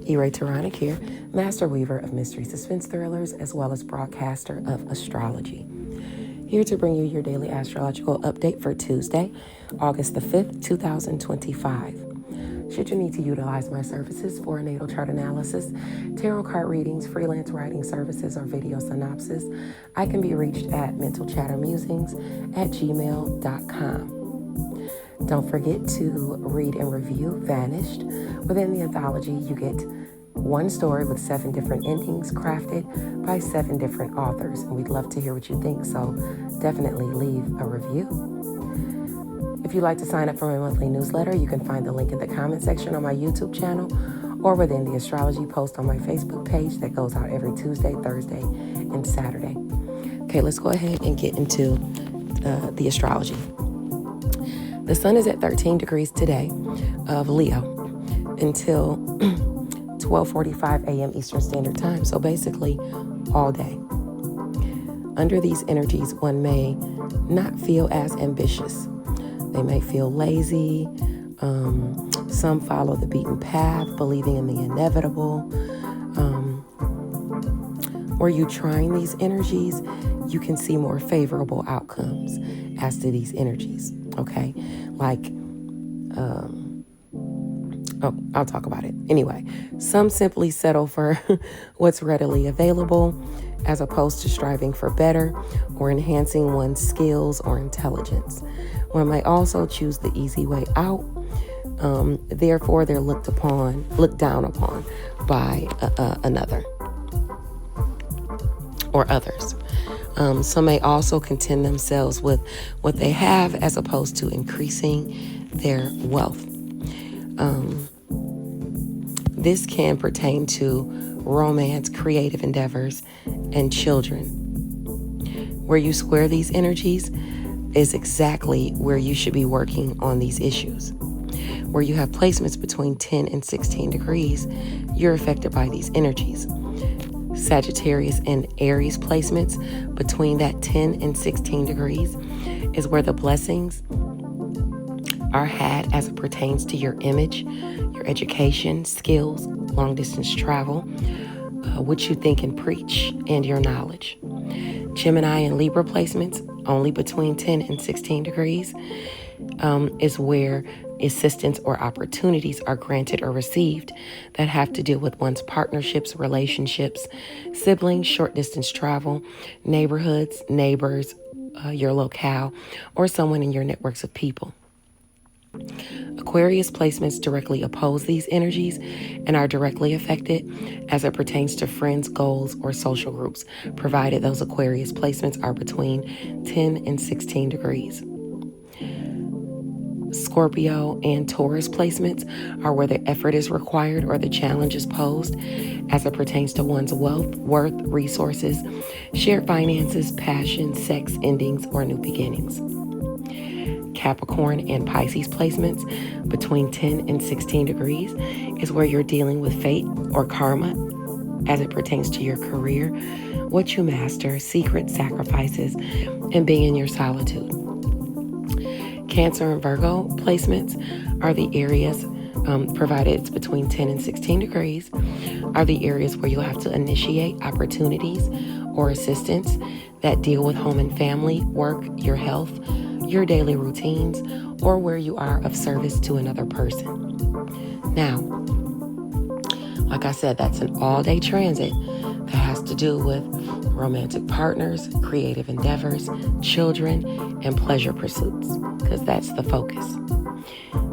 E-Ray Taronic here, master weaver of mystery suspense thrillers, as well as broadcaster of Astrology. Here to bring you your daily astrological update for Tuesday, August the 5th, 2025. Should you need to utilize my services for a natal chart analysis, tarot card readings, freelance writing services, or video synopsis, I can be reached at mentalchattermusings@gmail.com. Don't forget to read and review Vanished. Within the anthology, you get one story with 7 different endings crafted by 7 different authors. And we'd love to hear what you think, so definitely leave a review. If you'd like to sign up for my monthly newsletter, you can find the link in the comment section on my YouTube channel or within the Astrology post on my Facebook page that goes out every Tuesday, Thursday, and Saturday. Okay, let's go ahead and get into the astrology. The sun is at 13 degrees today of Leo until 12:45 a.m. Eastern Standard Time. So basically all day. Under these energies, one may not feel as ambitious. They may feel lazy. Some follow the beaten path, believing in the inevitable. Were you trying these energies, you can see more favorable outcomes as to these energies. Okay, like, I'll talk about it. Anyway, some simply settle for what's readily available as opposed to striving for better or enhancing one's skills or intelligence. One might also choose the easy way out. Therefore, they're looked down upon by another or others. Some may also content themselves with what they have as opposed to increasing their wealth. This can pertain to romance, creative endeavors, and children. Where you square these energies is exactly where you should be working on these issues. Where you have placements between 10 and 16 degrees, you're affected by these energies. Sagittarius and Aries placements between that 10 and 16 degrees is where the blessings are had as it pertains to your image, your education, skills, long distance travel, what you think and preach, and your knowledge. Gemini and Libra placements only between 10 and 16 degrees is where assistance or opportunities are granted or received that have to do with one's partnerships, relationships, siblings, short distance travel, neighborhoods, neighbors, your locale, or someone in your networks of people. Aquarius placements directly oppose these energies and are directly affected as it pertains to friends, goals, or social groups, provided those Aquarius placements are between 10 and 16 degrees. Scorpio and Taurus placements are where the effort is required or the challenge is posed as it pertains to one's wealth, worth, resources, shared finances, passion, sex, endings, or new beginnings. Capricorn and Pisces placements between 10 and 16 degrees is where you're dealing with fate or karma as it pertains to your career, what you master, secret sacrifices, and being in your solitude. Cancer and Virgo placements are the areas, provided it's between 10 and 16 degrees, are the areas where you'll have to initiate opportunities or assistance that deal with home and family, work, your health, your daily routines, or where you are of service to another person. Now, like I said, that's an all-day transit that has to do with romantic partners, creative endeavors, children, and pleasure pursuits, because that's the focus.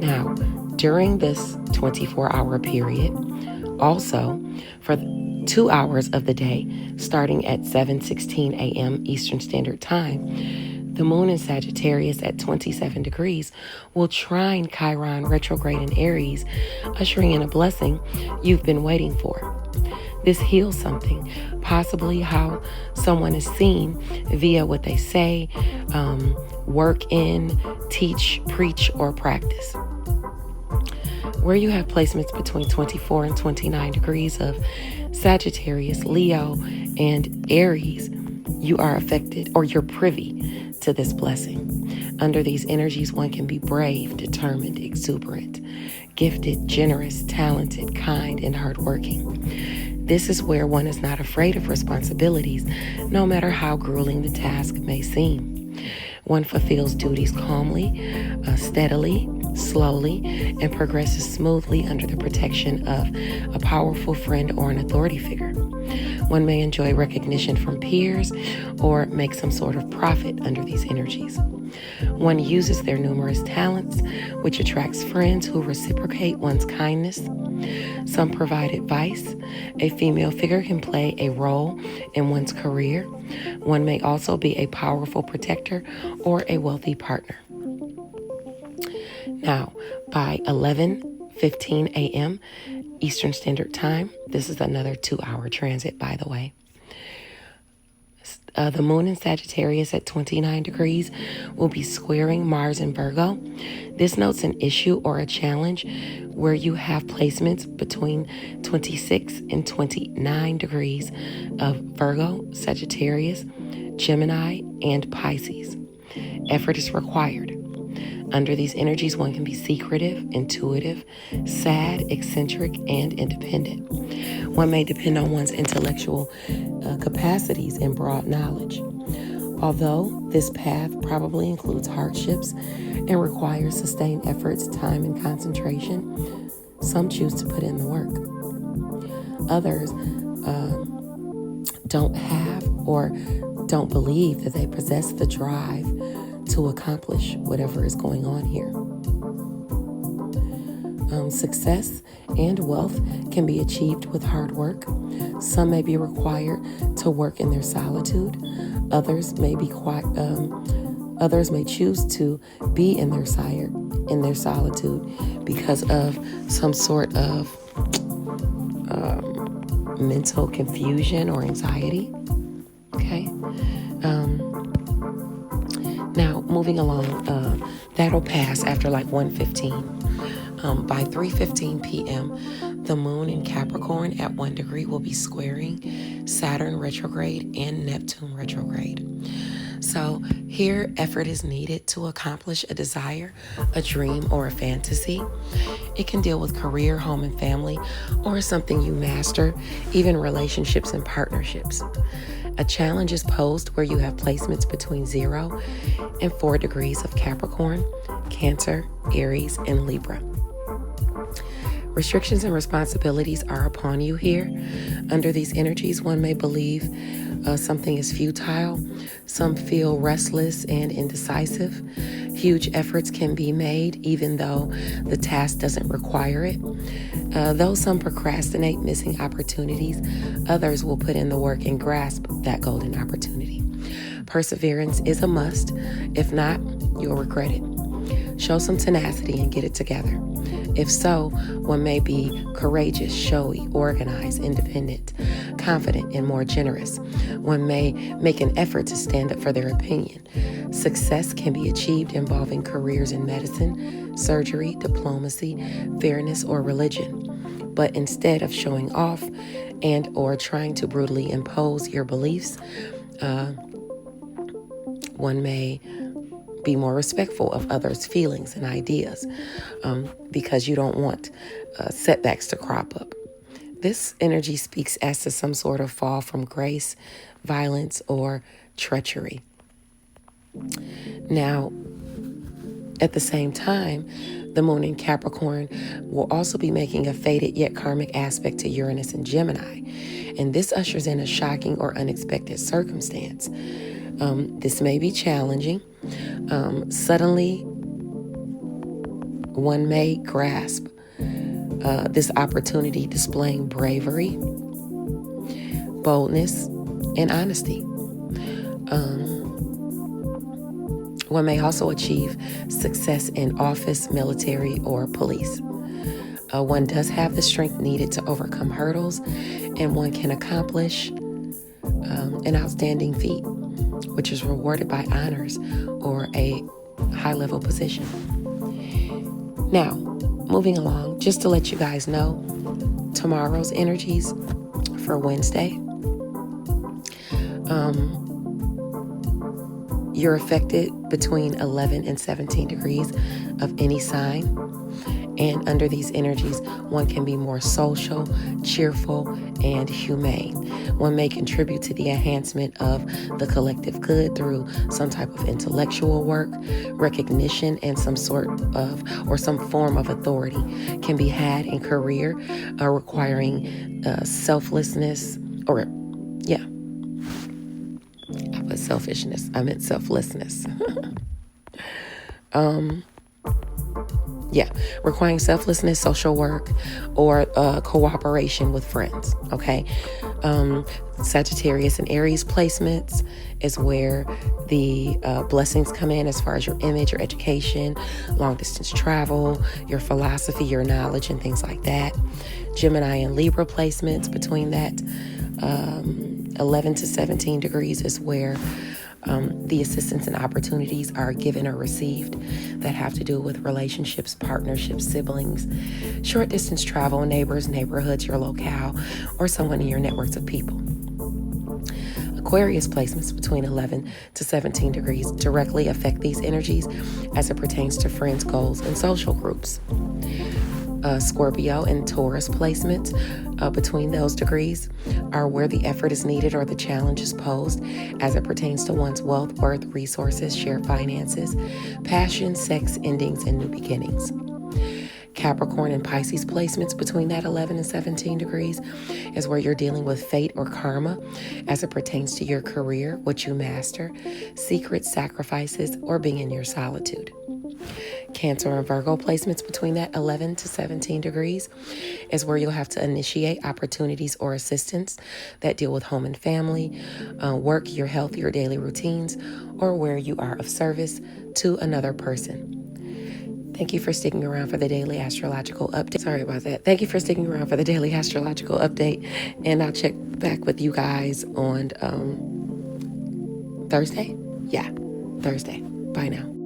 Now, during this 24-hour period, also for 2 hours of the day, starting at 7:16 a.m. Eastern Standard Time, the moon in Sagittarius at 27 degrees will trine Chiron retrograde in Aries, ushering in a blessing you've been waiting for. This heals something, possibly how someone is seen via what they say, work in, teach, preach, or practice. Where you have placements between 24 and 29 degrees of Sagittarius, Leo, and Aries, you are affected or you're privy to this blessing. Under these energies, one can be brave, determined, exuberant, gifted, generous, talented, kind, and hardworking. This is where one is not afraid of responsibilities, no matter how grueling the task may seem. One fulfills duties calmly, steadily, slowly, and progresses smoothly under the protection of a powerful friend or an authority figure. One may enjoy recognition from peers or make some sort of profit under these energies. One uses their numerous talents, which attracts friends who reciprocate one's kindness. Some provide advice. A female figure can play a role in one's career. One may also be a powerful protector or a wealthy partner. Now, by 11:15 a.m. Eastern Standard Time, this is another 2-hour transit, by the way. The moon in Sagittarius at 29 degrees will be squaring Mars in Virgo. This notes an issue or a challenge where you have placements between 26 and 29 degrees of Virgo, Sagittarius, Gemini, and Pisces. Effort is required. Under these energies, one can be secretive, intuitive, sad, eccentric, and independent. One may depend on one's intellectual capacities and broad knowledge. Although this path probably includes hardships and requires sustained efforts, time, and concentration, some choose to put in the work. Others don't have or don't believe that they possess the drive to accomplish whatever is going on here. Success and wealth can be achieved with hard work. Some may be required to work in their solitude. Others may choose to be in their solitude because of some sort of mental confusion or anxiety. Okay. Now, moving along, that'll pass after like 1:15. By 3:15 p.m., the moon in Capricorn at 1 degree will be squaring Saturn retrograde and Neptune retrograde. So here, effort is needed to accomplish a desire, a dream, or a fantasy. It can deal with career, home, and family, or something you master, even relationships and partnerships. A challenge is posed where you have placements between 0 and 4 degrees of Capricorn, Cancer, Aries, and Libra. Restrictions and responsibilities are upon you here. Under these energies, one may believe something is futile. Some feel restless and indecisive. Huge efforts can be made even though the task doesn't require it. Though some procrastinate missing opportunities, others will put in the work and grasp that golden opportunity. Perseverance is a must. If not, you'll regret it. Show some tenacity and get it together. If so, one may be courageous, showy, organized, independent, confident, and more generous. One may make an effort to stand up for their opinion. Success can be achieved involving careers in medicine, surgery, diplomacy, fairness, or religion. But instead of showing off and or trying to brutally impose your beliefs, one may be more respectful of others' feelings and ideas because you don't want setbacks to crop up. This energy speaks as to some sort of fall from grace, violence, or treachery. Now, at the same time, the moon in Capricorn will also be making a fated yet karmic aspect to Uranus and Gemini. And this ushers in a shocking or unexpected circumstance. This may be challenging. Suddenly, one may grasp this opportunity displaying bravery, boldness, and honesty. One may also achieve success in office, military, or police. One does have the strength needed to overcome hurdles, and one can accomplish an outstanding feat, which is rewarded by honors or a high-level position. Now, moving along, just to let you guys know, tomorrow's energies for Wednesday. You're affected between 11 and 17 degrees of any sign. And under these energies, one can be more social, cheerful, and humane. One may contribute to the enhancement of the collective good through some type of intellectual work, recognition, and some sort of or some form of authority can be had in career, requiring selflessness or, yeah, I put selfishness. I meant selflessness. Requiring selflessness, social work, or cooperation with friends, okay? Sagittarius and Aries placements is where the blessings come in as far as your image, your education, long distance travel, your philosophy, your knowledge, and things like that. Gemini and Libra placements between that 11 to 17 degrees is where the assistance and opportunities are given or received that have to do with relationships, partnerships, siblings, short distance travel, neighbors, neighborhoods, your locale, or someone in your networks of people. Aquarius placements between 11 to 17 degrees directly affect these energies as it pertains to friends, goals, and social groups. Scorpio and Taurus placements between those degrees are where the effort is needed or the challenge is posed as it pertains to one's wealth, worth, resources, shared finances, passion, sex, endings, and new beginnings. Capricorn and Pisces placements between that 11 and 17 degrees is where you're dealing with fate or karma as it pertains to your career, what you master, secrets, sacrifices, or being in your solitude. Cancer and Virgo placements between that 11 to 17 degrees is where you'll have to initiate opportunities or assistance that deal with home and family, work, your health, your daily routines, or where you are of service to another person. Thank you for sticking around for the daily astrological update. Sorry about that. Thank you for sticking around for the daily astrological update. And I'll check back with you guys on Thursday. Yeah, Thursday. Bye now.